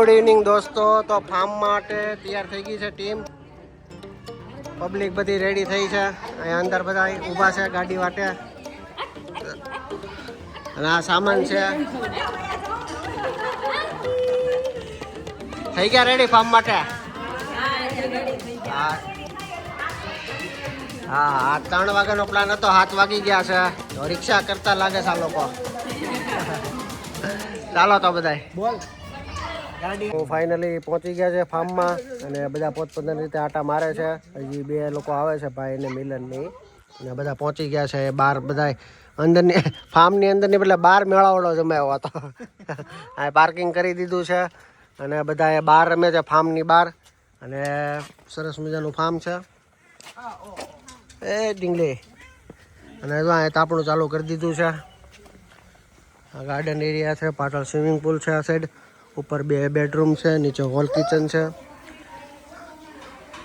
Good evening દોસ્તો. તો farm માટે તૈયાર થઈ ગઈ છે ટીમ. પબ્લિક બધી રેડી થઈ છે. અહીંયા અંદર બધા ઊભા છે ગાડી વાટે. અને આ સામાન છે. થઈ ગયા રેડી ફાર્મ માટે? હા હા, 3 વાગ્યાનો પ્લાન હતો, 7 વાગી ગયા છે. તો રિક્ષા કરતા લાગે છે આ લોકો. ચાલો તો બધાય બોલ. ફાઇનલી પહોંચી ગયા છે ફાર્મમાં અને બધા પોતપોતાની રીતે આટા મારે છે. હજી 2 લોકો આવે છે, ભાઈ ને મિલનની. અને બધા પહોંચી ગયા છે બહાર. બધા અંદરની ફાર્મની અંદરની એટલે બહાર મેળાવડો જમાયો હતો. આ પાર્કિંગ કરી દીધું છે અને બધા એ બહાર રમે છે ફાર્મની બહાર. અને સરસ મજાનું ફાર્મ છે એ ડીંગલી. અને જો અહીંયા તાપણું ચાલુ કરી દીધું છે. આ ગાર્ડન એરિયા છે, પાછળ સ્વિમિંગ પુલ છે, આ સાઈડ ઉપર 2 બેડરૂમ છે, નીચે હોલ કિચન છે.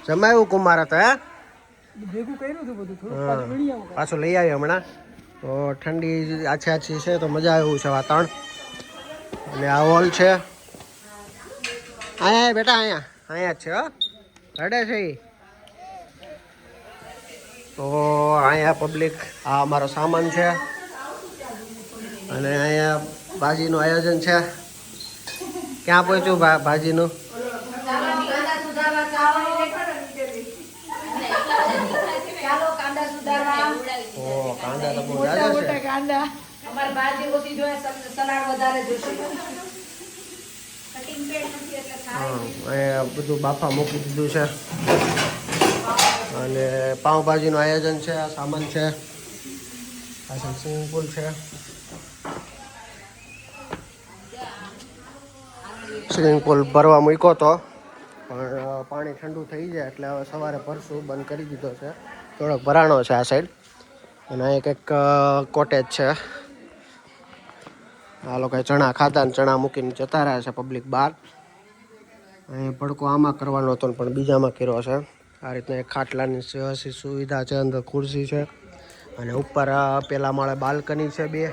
જમાયું કુમાર હતા હે ભેગું કર્યું હતું બધું, થોડું પાછું લઈ આવ્યો હમણાં. તો ઠંડી આછી આછી છે તો મજા આવ્યું છે વાતાવરણ. અને આ હોલ છે. અહીંયા બેટા અહીંયા જ છે હો, રડે છે એ. તો અહીંયા પબ્લિક, આ અમારો સામાન છે. અને અહીંયા ભાજીનું આયોજન છે. ક્યાં પહોંચ્યું ભાજીનું? કાંદા તો બહુ જાજા છે. બધું બાફા મૂકી દીધું છે. અને પાઉંભાજીનું આયોજન છે. આ સામાન છે. પાછળ સ્વિમિંગ પુલ છે. સ્વિમિંગ પુલ ભરવા મૂક્યો હતો પણ પાણી ઠંડુ થઈ જાય એટલે હવે સવારે ભરશું. બંધ કરી દીધો છે. થોડોક ભરાણો છે આ સાઈડ. અને અહીં કંઈક કોટેજ છે. આ લોકોએ ચણા ખાધા ને ચણા મૂકીને જતા રહ્યા છે પબ્લિક બહાર. અહીં ભડકો આમાં કરવાનો હતો પણ બીજામાં કર્યો છે. આ રીતના એક ખાટલાની વ્યવસ્થિત સુવિધા છે. અંદર ખુરશી છે. અને ઉપર પેલા માળે બાલ્કની છે, 2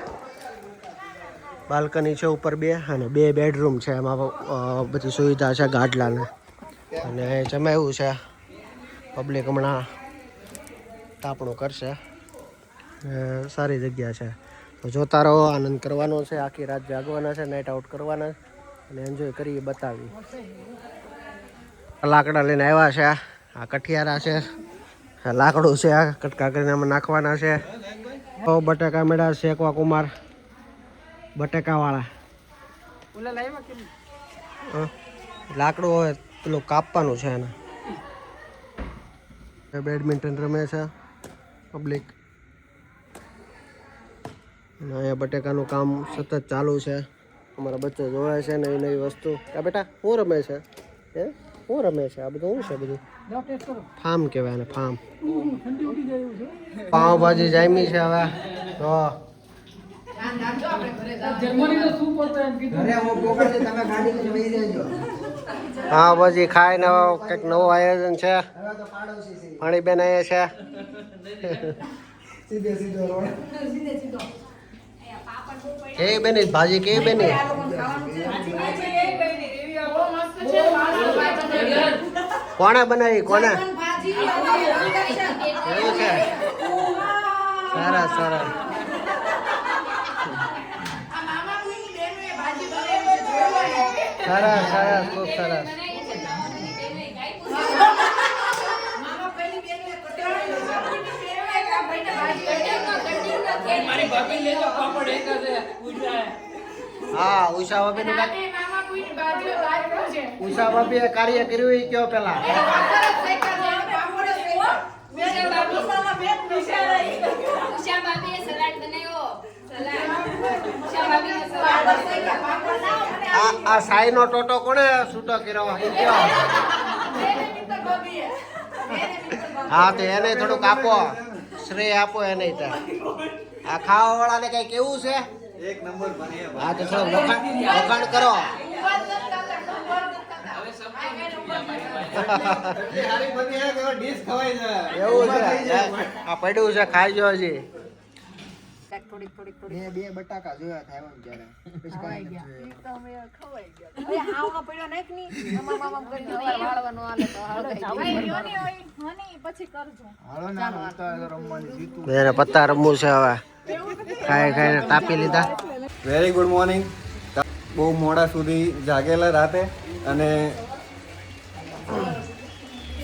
બાલ્કની છે ઉપર 2. અને 2 બેડરૂમ છે. એમાં બધી સુવિધા છે ગાડલાને. અને જમાયું છે. પબ્લિક હમણાં તાપણું કરશે. સારી જગ્યા છે. તો જોતા રહો, આનંદ કરવાનો છે. આખી રાત જાગવાના છે, નાઇટ આઉટ કરવાના અને એન્જોય કરી બતાવી. લાકડા લઈને આવ્યા છે. આ કઠિયારા છે, લાકડું છે. આ કટકા કરીને આમાં નાખવાના છે. બટાકા મેળા શેકવા કુમાર, બટાકાવાળા. લાકડું હોય પેલું કાપવાનું છે એને. બેડમિન્ટન રમે છે પબ્લિક. અને અહીંયા બટાકાનું કામ સતત ચાલુ છે. અમારા બચ્ચો જોવે છે નવી નવી વસ્તુ. આ બેટા શું રમે છે? હે શું રમે છે? આ બધું શું છે? બધું ફાર્મ કહેવાય ને, ફાર્મ. પાવભાજી જામી છે હવે. તો પાવભાજી ખાઈને કંઈક નવું આયોજન છે. પાણી બેન અહીંયા છે. કેવી બની ભાજી? કેવી બની? કોણે બનાવી? કોને? એવું છે? સરસ સરસ. સરસ સરસ, ખૂબ સરસ. હા, ઉષા ભાભી કાર્ય કર્યું એ કયો પેલા? આ સાઈ નો ટોટો કોને છૂટો કર્યો? હા, તો એને થોડુંક આપો, શ્રેય આપો એને. આ ખાવા વાળાને કઈ કેવું છે? એક નંબર બને. હા, તો થોડું વખાણ કરો. એવું છે? આ પડ્યું છે, ખાઈ જો હજી. થોડીક બે બટાકા જોયા થાય એમ ત્યારે પછી કાંઈ નથી હાલો ના હું તો રમવાની જીતું એને પત્તા રમવું છે હવે ખાઈને તાપી લીધા. Very good morning. બહુ મોડા સુધી જાગેલા રાતે અને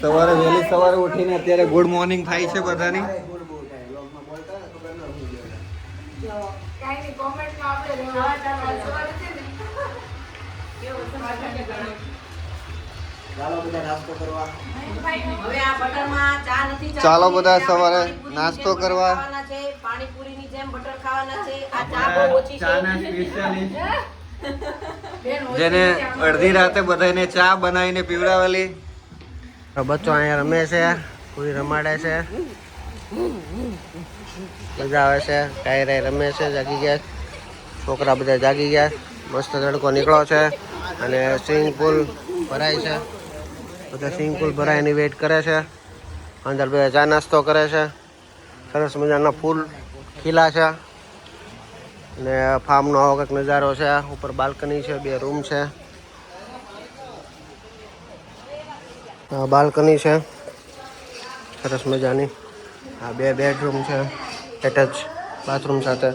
સવારે વહેલી સવારે ઉઠીને અત્યારે ગુડ મોર્નિંગ થાય છે બધાની. ચાલો બધા સવારે નાસ્તો કરવા. પાણીપુરીની જેમ બટર ખાવાના છે. આ ચા બહુ ઓછી છે. જેને અડધી રાતે બધાને ચા બનાવીને પીવડાવેલી. બચ્ચો અહીંયા રમે છે, પૂરી રમાડે છે, મજા આવે છે. કાંઈ રમે છે, જાગી ગયા છોકરા બધા જાગી ગયા. મસ્ત તડકો નીકળ્યો છે અને સ્વિમિંગ પુલ ભરાય છે. બધા સ્વિમિંગ પુલ ભરાયની વેઇટ કરે છે. અંદર બધા ચા નાસ્તો કરે છે. સરસ મજાના ફૂલ ખીલા છે અને ફાર્મનો આવો કંઈક નજારો છે. ઉપર બાલ્કની છે, 2 રૂમ છે. બાલ્કની છે સરસ મજાની. આ 2 બેડરૂમ છે એટેચ બાથરૂમ સાથે.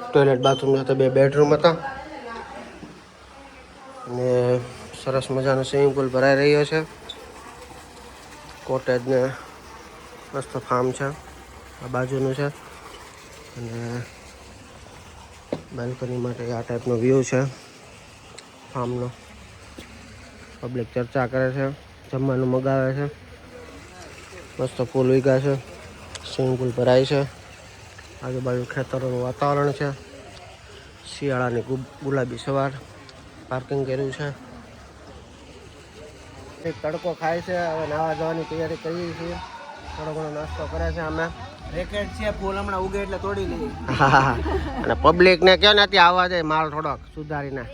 ટોયલેટ બાથરૂમ સાથે 2 બેડરૂમ હતા અને સરસ મજાનો સ્વિમિંગ પુલ ભરાઈ રહ્યો છે. કોટેજ ને મસ્ત ફાર્મ છે આ બાજુનું છે અને બાલ્કની માટે આ ટાઈપનો વ્યૂ છે ફાર્મનો. પબ્લિક ચર્ચા કરે છે, જમવાનું મગાવે છે. મસ્ત ફૂલ ઉગ્યા છે, સ્વિમિંગ પુલ ભરાય છે. આજુબાજુ ખેતરોનું વાતાવરણ છે. શિયાળાની ગુલાબી સવાર. પાર્કિંગ કર્યું છે. એક તડકો ખાય છે. હવે નાવા જવાની તૈયારી કરીએ છીએ. થોડો ઘણો નાસ્તો કરે છે અમે. રેકેટ છે ફૂલ હમણાં ઉગે એટલે તોડી લઈએ. અને પબ્લિકને કહો ને ત્યાં આવવા જાય માલ થોડોક સુધારીને.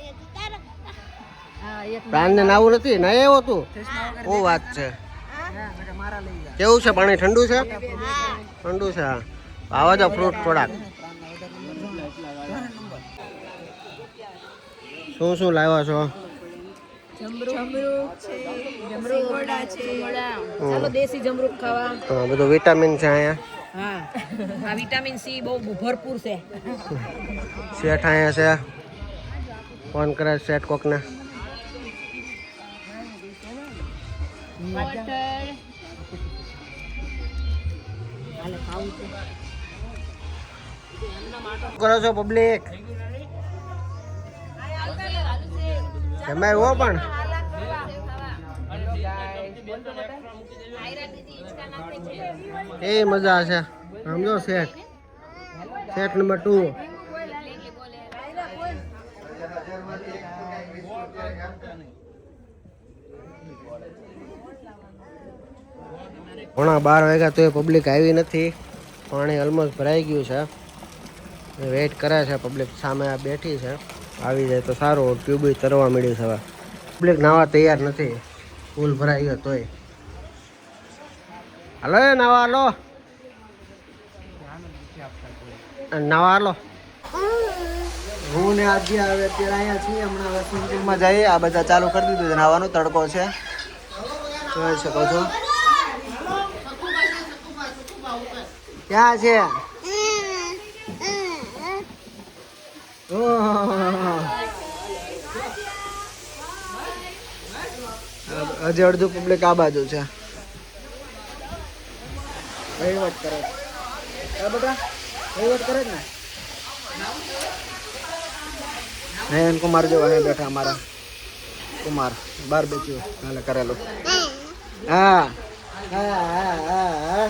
પ્રાણને નાવું નથી ના એવો તું ઓ વાત છે. કેવું છે પાણી? ઠંડુ છે? ઠંડુ છે. હા આવા જાવ ફ્રૂટ થોડાક. શું લાવ્યા છો? ચાલો દેશી જમરૂક ખાવા. બધું વિટામિન છે અહીંયા. હા આ વિટામિન સી બહુ ભરપૂર છે. શેઠ અહીંયા છે. ફોન કરે શેઠ કોકને. કરો છો પબ્લિક? એમાં એવો પણ એ મજા છે. સમજો શેઠ નંબર 2. ઘણા 12 વાગ્યા તો પબ્લિક આવી નથી. પાણી ઓલમોસ્ટ ભરાઈ ગયું છે. વેઇટ કરે છે પબ્લિક. સામે બેઠી છે. આવી જાય તો સારું. ટ્યુબ તરવા મળ્યું છે. હવે પબ્લિક નાવા તૈયાર નથી. ફૂલ ભરાઈ ગયો તોય. હાલો નાવા હાલો નાવા હાલો. હું ને આજે આવે અત્યારે અહીંયા છીએ. હમણાં હવે સ્વિમિંગ પુલમાં જઈએ. આ બધા ચાલુ કરી દીધું છે નાવાનો. તડકો છે જોઈ શકો છો. ક્યાં છે? હજી અડધું પબ્લિક આ બાજુ છે. વહીવટ કરે બેટા, વહીવટ કરે જ ને. નયન કુમાર જો અહીં બેઠા. અમારા કુમાર બાર બેચ્યું કાલે કરેલું. હા હા હા હા.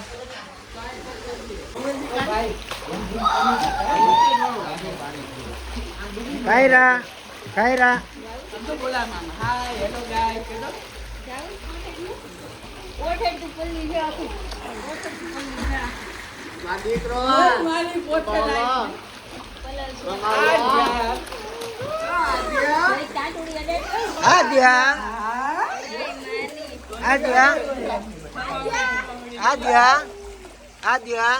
ખાયરા દીકરો આદ્યા આદ્યા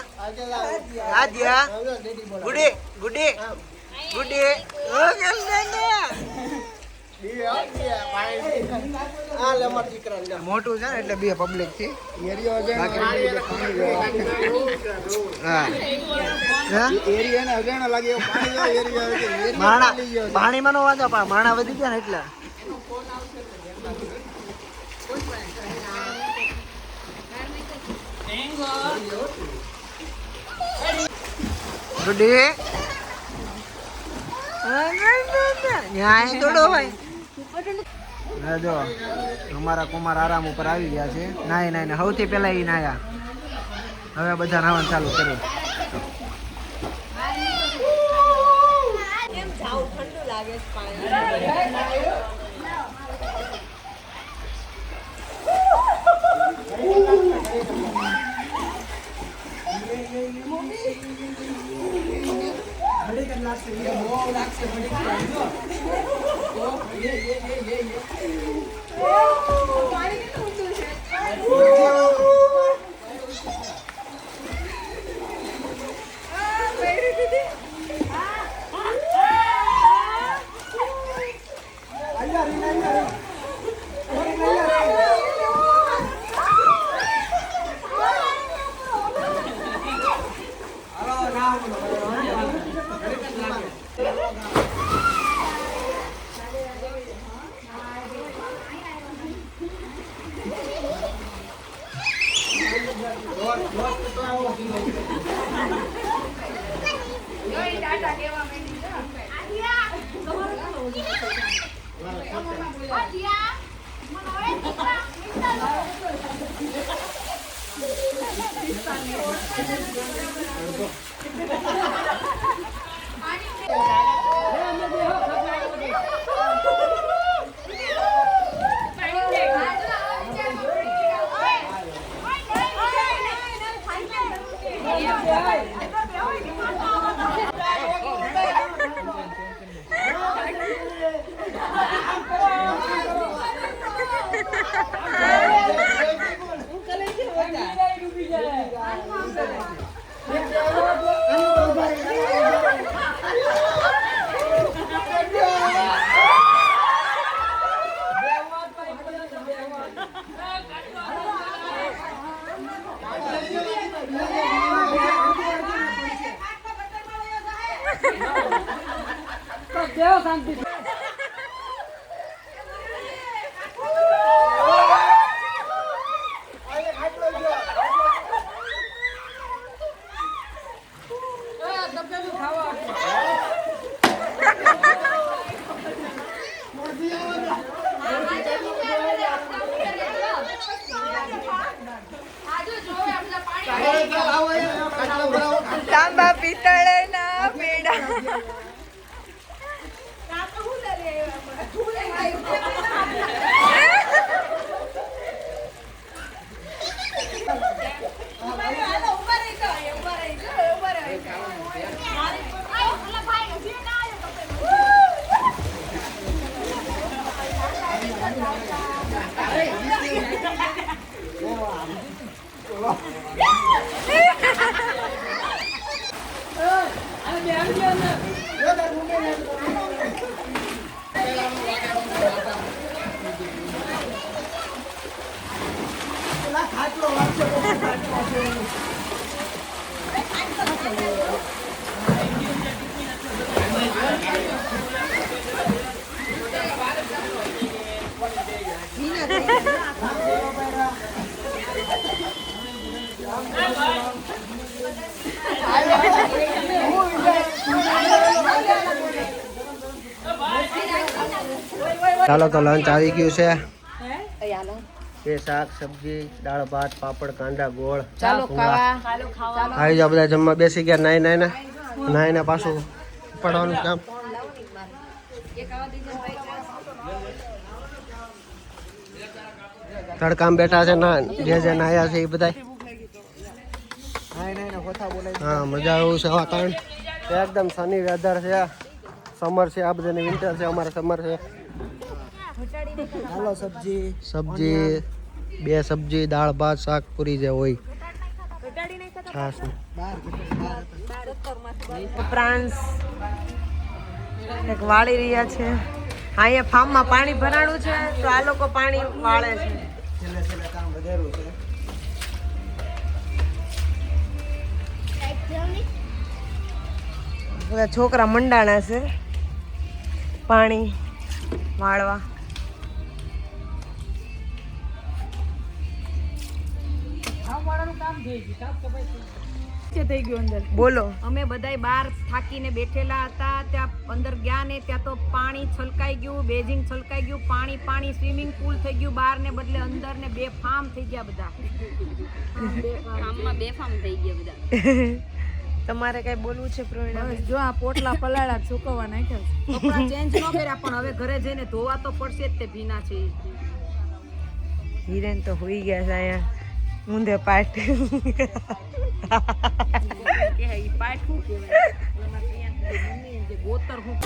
આદ્યા ગુડી ગુડી ગુડી ઓ મોટું છે ને એટલે બે પબ્લિક થી પાણીમાં નો વાંધો માણા વધી ગયા ને એટલે ગુડી થોડો ભાઈ જો અમારા કુમાર આરામ ઉપર આવી ગયા છે નાય નાય સૌથી પહેલા એ નાયા હવે બધા નાવાનું ચાલુ કર્યું કેમ જાવ ઠંડુ લાગે છે પાણી તાંબા પિત્તળના પેડા ચાલો તો લંચ આવી ગયું છે એ શાક સબ્જી દાળ ભાત પાપડ કાંદા ગોળ આવી જાવ બધા જમવા બેસી ગયા નાઈને પાછું પડવાનું કામ તડકામાં બેઠા છે ના જે નાયા છે એ બધા હા મજા એવું છે વાતાવરણ એકદમ સની વેધર છે સમર છે આ બધાને વિન્ટર છે અમારે સમર છે હાલો સબ્જી બે સબ્જી દાળ ભાત શાક પૂરી જે હોય ખાસ પ્રાંસ એક વાળી રહ્યા છે. અહીંયા ફાર્મમાં પાણી ભરાણું છે તો આ લોકો પાણી વાળે છે. છેલ્લે કામ વધેરું છે. બધા છોકરા મંડાણા છે પાણી વાળવા. થઈ ગયું અંદર. બોલો. અમે બધાય બહાર થાકીને બેઠેલા હતા. ત્યાં અંદર ગયા ને ત્યાં તો પાણી છલકાઈ ગયું, બેઝિંગ છલકાઈ ગયું, પાણી સ્વિમિંગ પુલ થઈ ગયું બહાર ને બદલે અંદર ને બેફામ થઈ ગયા બધા. બેફામ થઈ ગયા બધા. તમારે કઈ બોલવું છે પ્રવીણા? જો આ પોટલા પલાળા સુકવવા નાખ્યા. કપડા ચેન્જ ન કર્યા પણ હવે ઘરે જઈને ધોવા તો પડશે જ, તે ભીના છે. હિરેન તો હોઈ ગયા છે અહીંયા ઊંધે પાટ. કે પાઠું કહેવાય. મમ્મી જે ગોતર હું